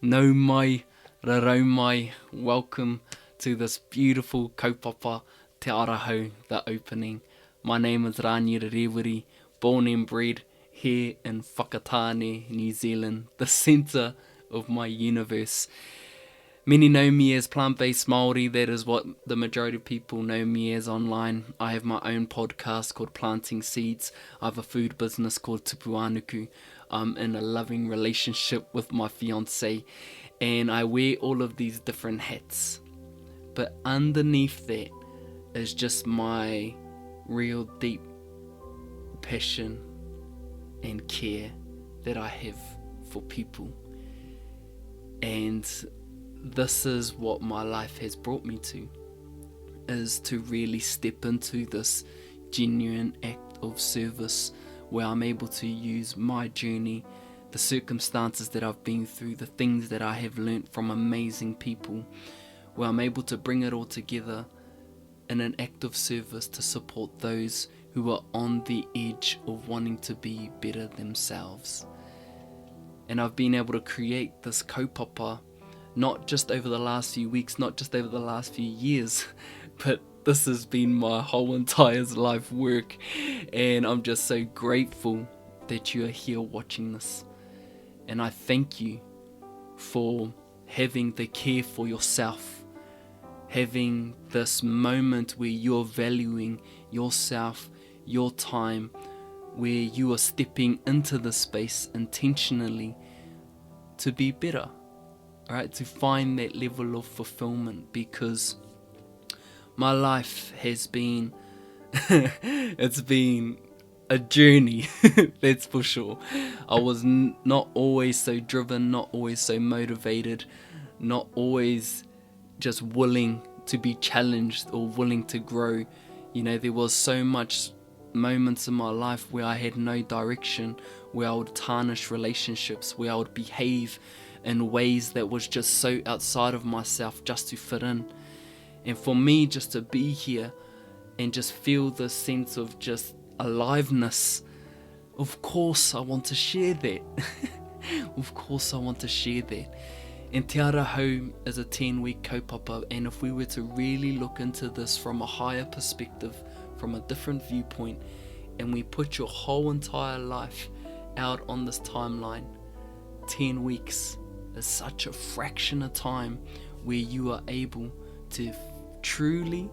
No mai, rarau mai. Welcome to this beautiful kaupapa Te Arahau, the opening. My name is Rani Rerewiri, born and bred here in Whakatane, New Zealand, the centre of my universe. Many know me as plant-based Māori. That is what the majority of people know me as online. I have my own podcast called Planting Seeds. I have a food business called Tupuanuku. I'm in a loving relationship with my fiance, and I wear all of these different hats. But underneath that is just my real deep passion and care that I have for people. And this is what my life has brought me to, is to really step into this genuine act of service where I'm able to use my journey, the circumstances that I've been through, the things that I have learnt from amazing people, where I'm able to bring it all together in an act of service to support those who are on the edge of wanting to be better themselves. And I've been able to create this kaupapa not just over the last few weeks, not just over the last few years, but this has been my whole entire life work, and I'm just so grateful that you are here watching this. And I thank you for having the care for yourself, having this moment where you're valuing yourself, your time, where you are stepping into the space intentionally to be better. Right, to find that level of fulfillment, because my life has been it's been a journey, that's for sure. I was not always so driven, not always so motivated, not always just willing to be challenged or willing to grow. You know, there was so much moments in my life where I had no direction, where I would tarnish relationships, where I would behave in ways that was just so outside of myself just to fit in. And for me just to be here and just feel this sense of just aliveness, of course I want to share that. Of course I want to share that. And Te Arahau is a 10-week kaupapa, and if we were to really look into this from a higher perspective, from a different viewpoint, and we put your whole entire life out on this timeline, 10 weeks is such a fraction of time where you are able to truly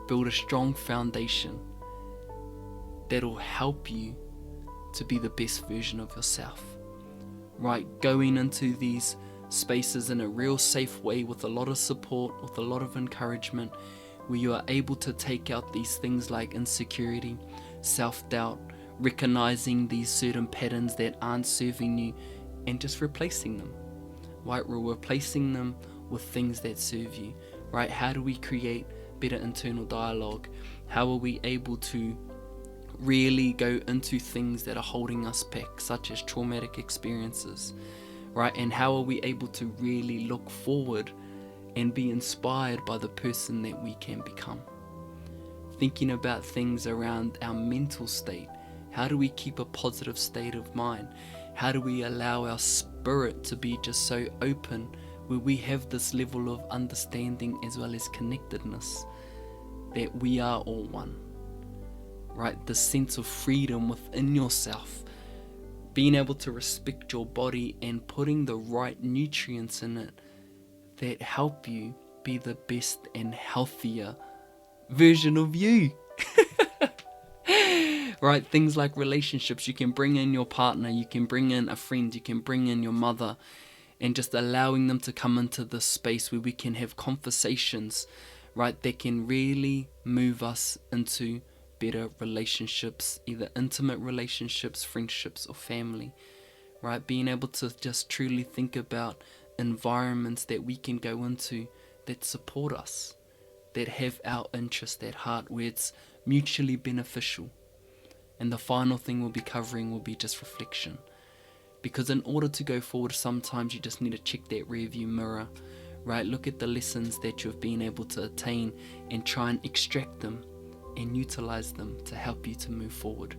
build a strong foundation that'll help you to be the best version of yourself. Right, going into these spaces in a real safe way with a lot of support, with a lot of encouragement, where you are able to take out these things like insecurity, self-doubt, recognizing these certain patterns that aren't serving you and just replacing them. Right, we're replacing them with things that serve you. Right, how do we create better internal dialogue? How are we able to really go into things that are holding us back, such as traumatic experiences? Right, and how are we able to really look forward and be inspired by the person that we can become? Thinking about things around our mental state. How do we keep a positive state of mind? How do we allow our spirit to be just so open, where we have this level of understanding as well as connectedness, that we are all one? Right, the sense of freedom within yourself, being able to respect your body and putting the right nutrients in it that help you be the best and healthier version of you. Right, things like relationships. You can bring in your partner, you can bring in a friend, you can bring in your mother, and just allowing them to come into this space where we can have conversations, right, that can really move us into better relationships, either intimate relationships, friendships, or family. Right, being able to just truly think about environments that we can go into that support us, that have our interest at heart, where it's mutually beneficial. And the final thing we'll be covering will be just reflection. Because in order to go forward, sometimes you just need to check that rear view mirror. Right, look at the lessons that you've been able to attain and try and extract them and utilize them to help you to move forward.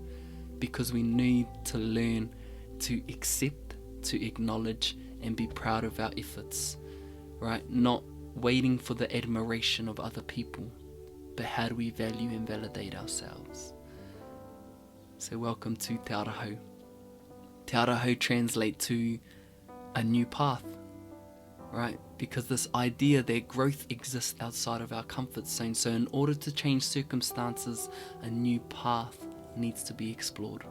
Because we need to learn to accept to acknowledge and be proud of our efforts, right? Not waiting for the admiration of other people, but how do we value and validate ourselves? So welcome to Te Araho. Te Araho translate to a new path, right? Because this idea that growth exists outside of our comfort zone. So in order to change circumstances, a new path needs to be explored,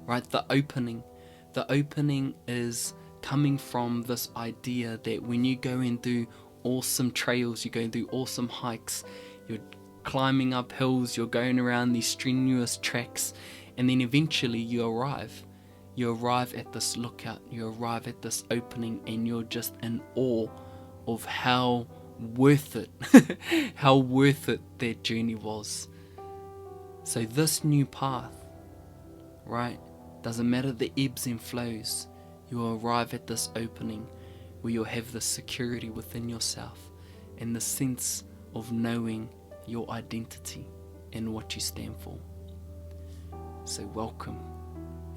right? The opening is coming from this idea that when you go and do awesome trails, you go and do awesome hikes, you're climbing up hills, you're going around these strenuous treks, and then eventually you arrive at this lookout, you arrive at this opening, and you're just in awe of how worth it that journey was. So this new path, right, doesn't matter the ebbs and flows, you'll arrive at this opening where you'll have the security within yourself and the sense of knowing your identity and what you stand for. So welcome,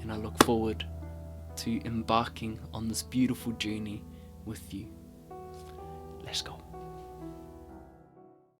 and I look forward to embarking on this beautiful journey with you. Let's go.